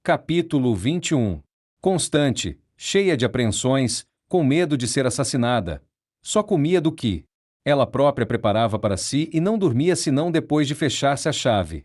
Capítulo 21. Constante, cheia de apreensões, com medo de ser assassinada. Só comia do que ela própria preparava para si e não dormia senão depois de fechar-se a chave.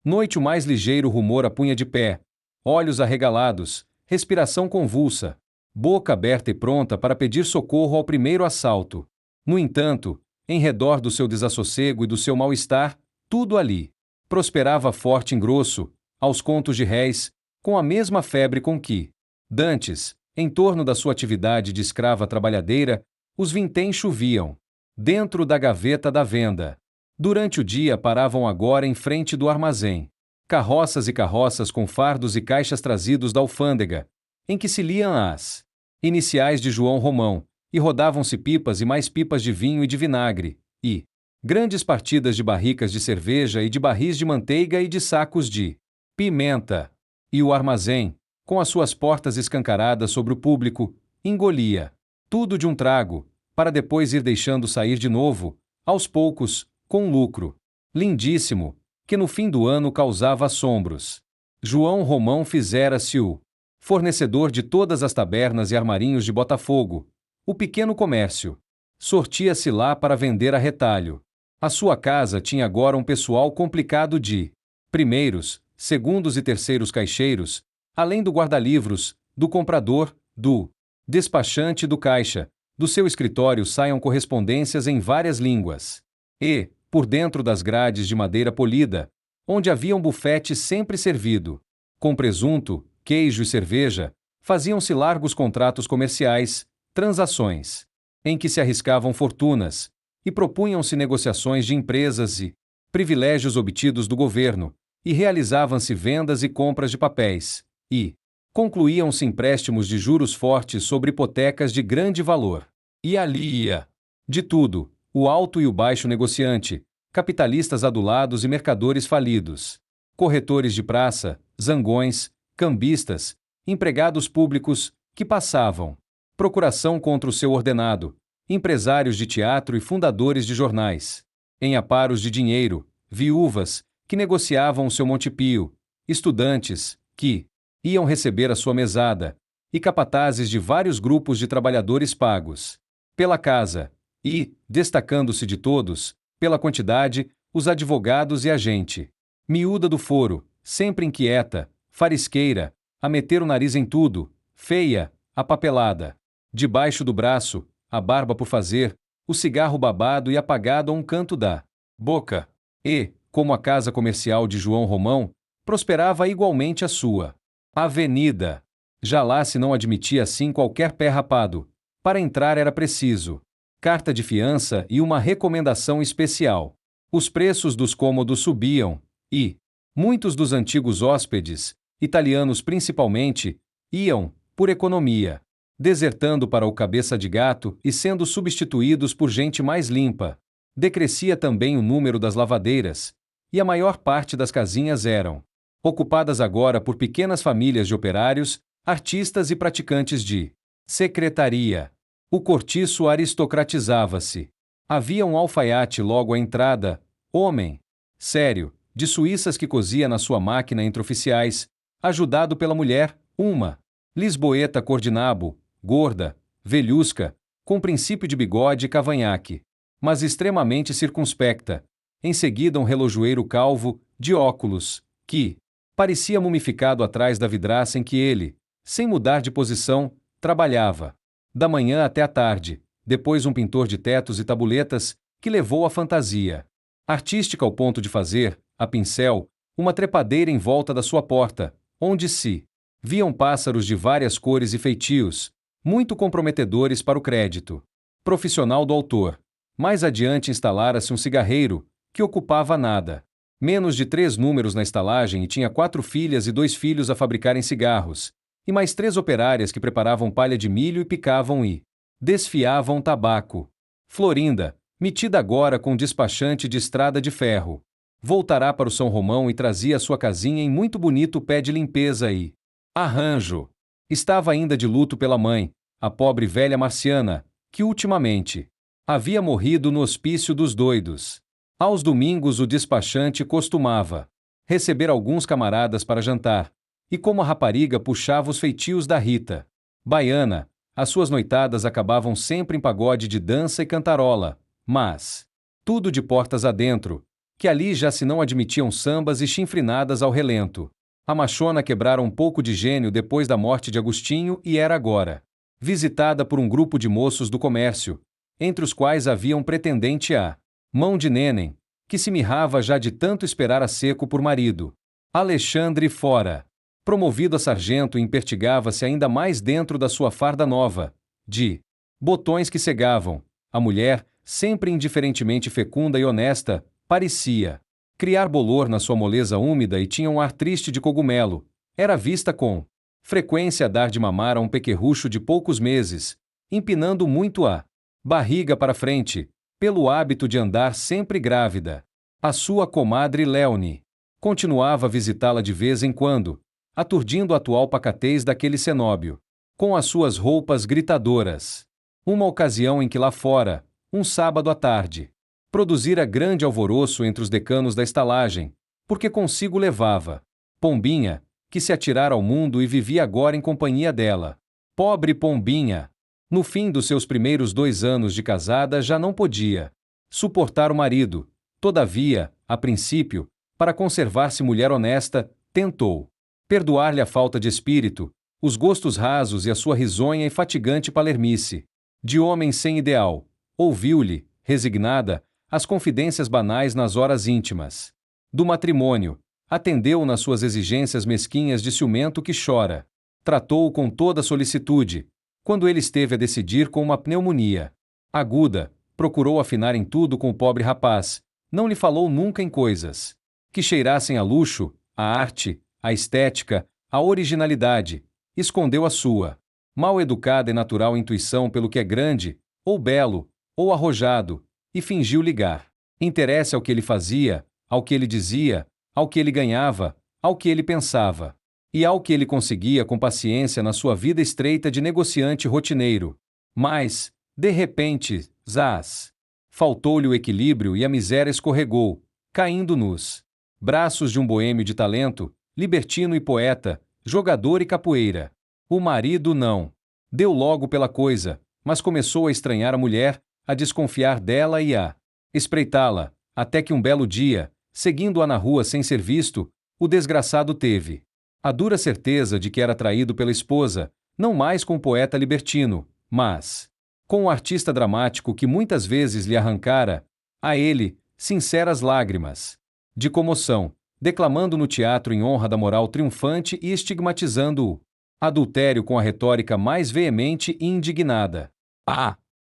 Noite o mais ligeiro rumor a punha de pé. Olhos arregalados, respiração convulsa. Boca aberta e pronta para pedir socorro ao primeiro assalto. No entanto, em redor do seu desassossego e do seu mal-estar, tudo ali prosperava forte e grosso, aos contos de réis, com a mesma febre com que, dantes, em torno da sua atividade de escrava trabalhadeira, os vinténs choviam, dentro da gaveta da venda. Durante o dia paravam agora em frente do armazém. Carroças e carroças com fardos e caixas trazidos da alfândega, em que se liam as iniciais de João Romão, e rodavam-se pipas e mais pipas de vinho e de vinagre, e grandes partidas de barricas de cerveja e de barris de manteiga e de sacos de pimenta. E o armazém, com as suas portas escancaradas sobre o público, engolia tudo de um trago, para depois ir deixando sair de novo, aos poucos, com lucro lindíssimo, que no fim do ano causava assombros. João Romão fizera-se o fornecedor de todas as tabernas e armarinhos de Botafogo. O pequeno comércio sortia-se lá para vender a retalho. A sua casa tinha agora um pessoal complicado de primeiros, segundos e terceiros caixeiros, além do guarda-livros, do comprador, do despachante e do caixa. Do seu escritório saiam correspondências em várias línguas. E, por dentro das grades de madeira polida, onde havia um bufete sempre servido, com presunto, queijo e cerveja, faziam-se largos contratos comerciais, transações, em que se arriscavam fortunas, e propunham-se negociações de empresas e privilégios obtidos do governo, e realizavam-se vendas e compras de papéis, e concluíam-se empréstimos de juros fortes sobre hipotecas de grande valor. E ali ia de tudo, o alto e o baixo negociante, capitalistas adulados e mercadores falidos, corretores de praça, zangões, cambistas, empregados públicos, que passavam procuração contra o seu ordenado, empresários de teatro e fundadores de jornais, em aparos de dinheiro, viúvas, que negociavam o seu montepio, estudantes, que iam receber a sua mesada, e capatazes de vários grupos de trabalhadores pagos pela casa, e, destacando-se de todos, pela quantidade, os advogados e a gente miúda do foro, sempre inquieta, farisqueira, a meter o nariz em tudo, feia, apapelada. Debaixo do braço, a barba por fazer, o cigarro babado e apagado a um canto da boca. E, como a casa comercial de João Romão, prosperava igualmente a sua avenida. Já lá se não admitia assim qualquer pé rapado. Para entrar era preciso carta de fiança e uma recomendação especial. Os preços dos cômodos subiam, e muitos dos antigos hóspedes, italianos principalmente, iam, por economia, desertando para o cabeça de gato e sendo substituídos por gente mais limpa. Decrescia também o número das lavadeiras, e a maior parte das casinhas eram ocupadas agora por pequenas famílias de operários, artistas e praticantes de secretaria. O cortiço aristocratizava-se. Havia um alfaiate logo à entrada, homem sério, de suíças que cozia na sua máquina entre oficiais, ajudado pela mulher, uma lisboeta cor de nabo, gorda, velhusca, com princípio de bigode e cavanhaque, mas extremamente circunspecta. Em seguida um relojoeiro calvo, de óculos, que parecia mumificado atrás da vidraça em que ele, sem mudar de posição, trabalhava da manhã até a tarde. Depois um pintor de tetos e tabuletas, que levou a fantasia artística ao ponto de fazer, a pincel, uma trepadeira em volta da sua porta, onde se viam pássaros de várias cores e feitios, muito comprometedores para o crédito profissional do autor. Mais adiante instalara-se um cigarreiro, que ocupava nada menos de 3 números na estalagem e tinha 4 filhas e 2 filhos a fabricarem cigarros, e mais 3 operárias que preparavam palha de milho e picavam e desfiavam tabaco. Florinda, metida agora com despachante de estrada de ferro, voltará para o São Romão e trazia a sua casinha em muito bonito pé de limpeza e arranjo. Estava ainda de luto pela mãe, a pobre velha Marciana, que ultimamente havia morrido no hospício dos doidos. Aos domingos o despachante costumava receber alguns camaradas para jantar, E como a rapariga puxava os feitios da Rita Baiana, as suas noitadas acabavam sempre em pagode de dança e cantarola, mas tudo de portas adentro, que ali já se não admitiam sambas e chinfrinadas ao relento. A machona quebrara um pouco de gênio depois da morte de Agostinho e era agora visitada por um grupo de moços do comércio, entre os quais havia um pretendente à mão de Nênem, que se mirrava já de tanto esperar a seco por marido. Alexandre fora promovido a sargento, impertigava-se ainda mais dentro da sua farda nova, de botões que cegavam. A mulher, sempre indiferentemente fecunda e honesta, parecia criar bolor na sua moleza úmida e tinha um ar triste de cogumelo. Era vista com frequência dar de mamar a um pequerrucho de poucos meses, empinando muito a barriga para frente, pelo hábito de andar sempre grávida. A sua comadre Léonie continuava a visitá-la de vez em quando, aturdindo a atual pacatez daquele cenóbio, com as suas roupas gritadoras. Uma ocasião em que lá fora, um sábado à tarde, produzira grande alvoroço entre os decanos da estalagem, porque consigo levava Pombinha, que se atirara ao mundo e vivia agora em companhia dela. Pobre Pombinha! No fim dos seus primeiros 2 anos de casada já não podia suportar o marido. Todavia, a princípio, para conservar-se mulher honesta, tentou perdoar-lhe a falta de espírito, os gostos rasos e a sua risonha e fatigante palermice. De homem sem ideal, ouviu-lhe, resignada, as confidências banais nas horas íntimas do matrimônio, atendeu-o nas suas exigências mesquinhas de ciumento que chora, tratou-o com toda solicitude, quando ele esteve a decidir com uma pneumonia aguda, procurou afinar em tudo com o pobre rapaz, não lhe falou nunca em coisas que cheirassem a luxo, a arte, a estética, a originalidade, escondeu a sua mal educada e natural intuição pelo que é grande, ou belo, ou arrojado, e fingiu ligar interesse ao que ele fazia, ao que ele dizia, ao que ele ganhava, ao que ele pensava, e ao que ele conseguia com paciência na sua vida estreita de negociante rotineiro. Mas, de repente, zás! Faltou-lhe o equilíbrio e a miséria escorregou, caindo nos braços de um boêmio de talento, libertino e poeta, jogador e capoeira. O marido não deu logo pela coisa, mas começou a estranhar a mulher, a desconfiar dela e a espreitá-la, até que um belo dia, seguindo-a na rua sem ser visto, o desgraçado teve a dura certeza de que era traído pela esposa, não mais com o poeta libertino, mas com o artista dramático que muitas vezes lhe arrancara, a ele, sinceras lágrimas de comoção, declamando no teatro em honra da moral triunfante e estigmatizando o adultério com a retórica mais veemente e indignada.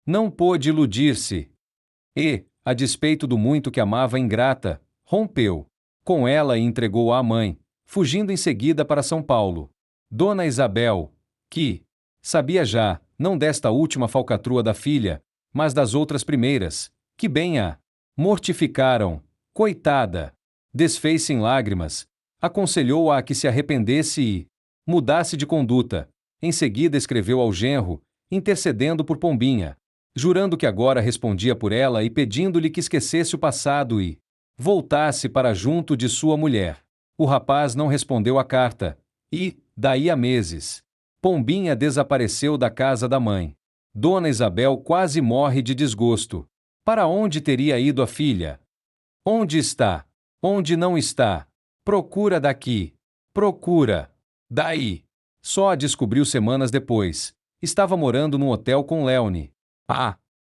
Não pôde iludir-se. E, a despeito do muito que amava a ingrata, rompeu com ela e entregou-a à mãe, fugindo em seguida para São Paulo. Dona Isabel, que sabia já, não desta última falcatrua da filha, mas das outras primeiras, que bem a mortificaram, coitada, desfez-se em lágrimas, aconselhou-a a que se arrependesse e mudasse de conduta. Em seguida escreveu ao genro, intercedendo por Pombinha, jurando que agora respondia por ela e pedindo-lhe que esquecesse o passado e voltasse para junto de sua mulher. O rapaz não respondeu à carta, e, daí a meses, Pombinha desapareceu da casa da mãe. Dona Isabel quase morre de desgosto. Para onde teria ido a filha? Onde está? Onde não está? Procura daqui. Procura. Daí. Só a descobriu semanas depois. Estava morando num hotel com Léonie.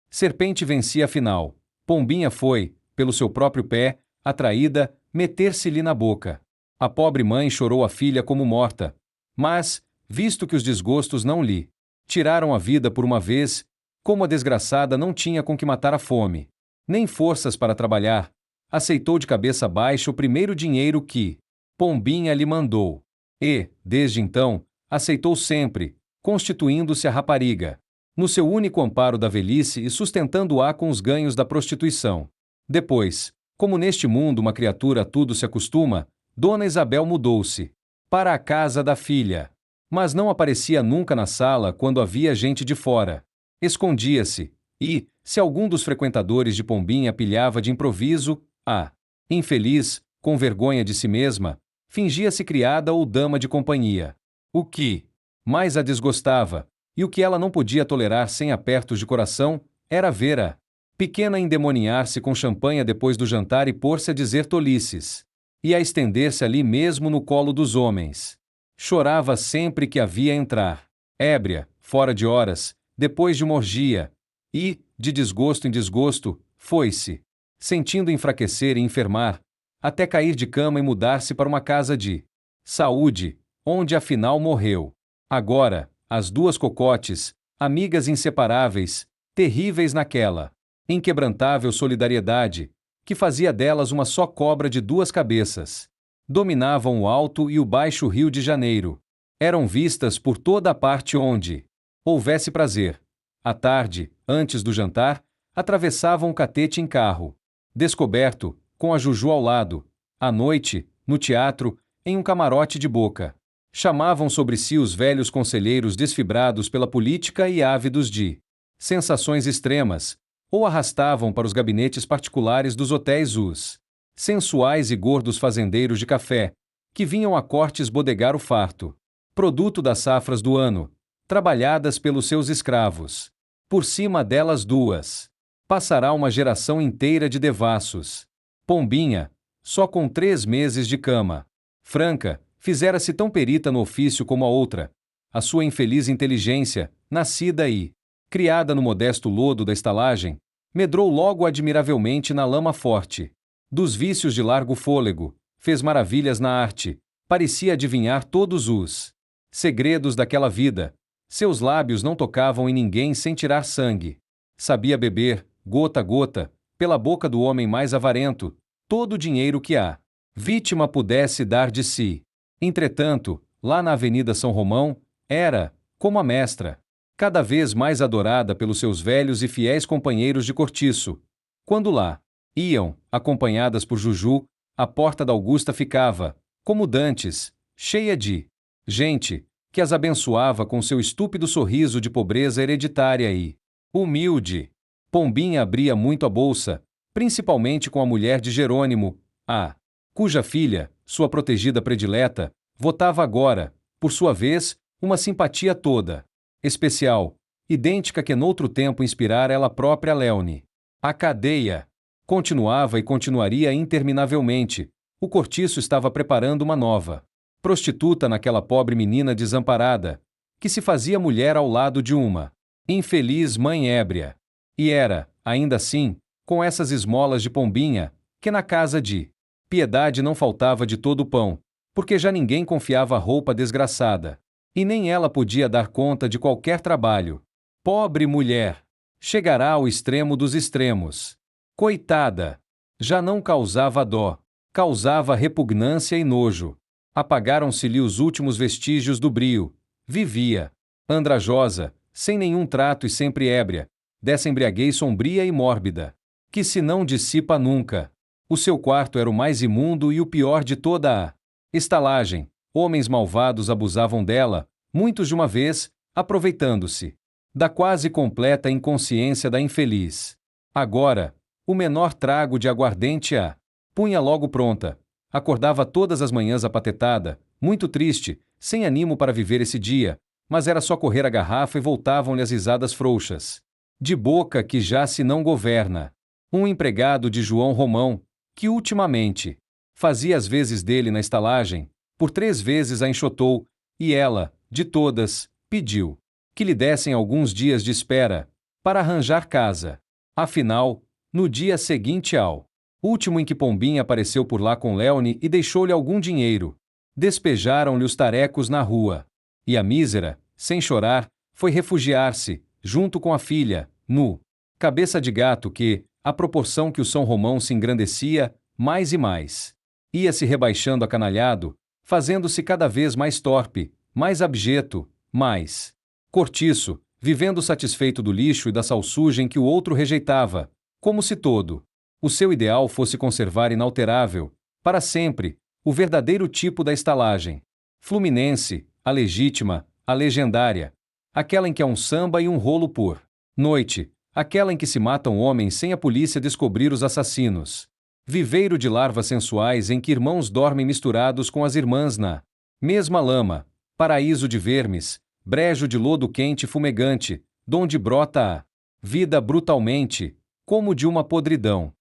Serpente vencia afinal. Pombinha foi, pelo seu próprio pé, atraída, meter-se-lhe na boca. A pobre mãe chorou a filha como morta. Mas, visto que os desgostos não lhe tiraram a vida por uma vez, como a desgraçada não tinha com que matar a fome, nem forças para trabalhar, aceitou de cabeça baixa o primeiro dinheiro que Pombinha lhe mandou. E, desde então, aceitou sempre, constituindo-se a rapariga, no seu único amparo da velhice e sustentando-a com os ganhos da prostituição. Depois, como neste mundo uma criatura a tudo se acostuma, Dona Isabel mudou-se para a casa da filha, mas não aparecia nunca na sala quando havia gente de fora. Escondia-se, e, se algum dos frequentadores de Pombinha pilhava de improviso, a infeliz, com vergonha de si mesma, fingia-se criada ou dama de companhia. O que mais a desgostava, e o que ela não podia tolerar sem apertos de coração, era ver-a pequena endemoninhar-se com champanha depois do jantar e pôr-se a dizer tolices, e a estender-se ali mesmo no colo dos homens. Chorava sempre que a via entrar, ébria, fora de horas, depois de uma orgia, e, de desgosto em desgosto, foi-se, sentindo enfraquecer e enfermar, até cair de cama e mudar-se para uma casa de saúde, onde afinal morreu. Agora, as duas cocotes, amigas inseparáveis, terríveis naquela inquebrantável solidariedade, que fazia delas uma só cobra de duas cabeças, dominavam o alto e o baixo Rio de Janeiro. Eram vistas por toda a parte onde houvesse prazer. À tarde, antes do jantar, atravessavam o Catete em carro, descoberto, com a Juju ao lado. À noite, no teatro, em um camarote de boca. Chamavam sobre si os velhos conselheiros desfibrados pela política e ávidos de sensações extremas, ou arrastavam para os gabinetes particulares dos hotéis os sensuais e gordos fazendeiros de café, que vinham a cortes bodegar o farto, produto das safras do ano, trabalhadas pelos seus escravos. Por cima delas duas passará uma geração inteira de devassos. Pombinha, só com 3 meses de cama franca, fizera-se tão perita no ofício como a outra. A sua infeliz inteligência, nascida e criada no modesto lodo da estalagem, medrou logo admiravelmente na lama forte dos vícios de largo fôlego, fez maravilhas na arte, parecia adivinhar todos os segredos daquela vida. Seus lábios não tocavam em ninguém sem tirar sangue. Sabia beber, gota a gota, pela boca do homem mais avarento, todo o dinheiro que a vítima pudesse dar de si. Entretanto, lá na Avenida São Romão, era, como a mestra, cada vez mais adorada pelos seus velhos e fiéis companheiros de cortiço. Quando lá iam, acompanhadas por Juju, a porta da Augusta ficava, como dantes, cheia de gente, que as abençoava com seu estúpido sorriso de pobreza hereditária e humilde. Pombinha abria muito a bolsa, principalmente com a mulher de Jerônimo, a cuja filha, sua protegida predileta, votava agora, por sua vez, uma simpatia toda especial, idêntica que noutro tempo inspirara ela própria a Léone. A cadeia continuava e continuaria interminavelmente. O cortiço estava preparando uma nova prostituta naquela pobre menina desamparada, que se fazia mulher ao lado de uma infeliz mãe ébria. E era, ainda assim, com essas esmolas de Pombinha, que na casa de Piedade não faltava de todo o pão, porque já ninguém confiava a roupa desgraçada. E nem ela podia dar conta de qualquer trabalho. Pobre mulher! Chegará ao extremo dos extremos. Coitada! Já não causava dó, causava repugnância e nojo. Apagaram-se-lhe os últimos vestígios do brio. Vivia, andrajosa, sem nenhum trato e sempre ébria, dessa embriaguez sombria e mórbida, que se não dissipa nunca. O seu quarto era o mais imundo e o pior de toda a estalagem. Homens malvados abusavam dela, muitos de uma vez, aproveitando-se da quase completa inconsciência da infeliz. Agora, o menor trago de aguardente a punha logo pronta. Acordava todas as manhãs apatetada, muito triste, sem ânimo para viver esse dia, mas era só correr a garrafa e voltavam-lhe as risadas frouxas. De boca que já se não governa. Um empregado de João Romão, que ultimamente fazia as vezes dele na estalagem, por 3 vezes a enxotou, e ela, de todas, pediu que lhe dessem alguns dias de espera, para arranjar casa. Afinal, no dia seguinte ao último em que Pombinha apareceu por lá com Léone e deixou-lhe algum dinheiro, despejaram-lhe os tarecos na rua. E a mísera, sem chorar, foi refugiar-se, junto com a filha, no cabeça de gato que, à proporção que o São Romão se engrandecia, mais e mais, ia se rebaixando acanalhado, fazendo-se cada vez mais torpe, mais abjeto, mais cortiço, vivendo satisfeito do lixo e da salsugem que o outro rejeitava, como se todo o seu ideal fosse conservar inalterável, para sempre, o verdadeiro tipo da estalagem. Fluminense, a legítima, a legendária, aquela em que há um samba e um rolo por noite, aquela em que se matam homens sem a polícia descobrir os assassinos. Viveiro de larvas sensuais em que irmãos dormem misturados com as irmãs na mesma lama, paraíso de vermes, brejo de lodo quente e fumegante, donde brota a vida brutalmente, como de uma podridão.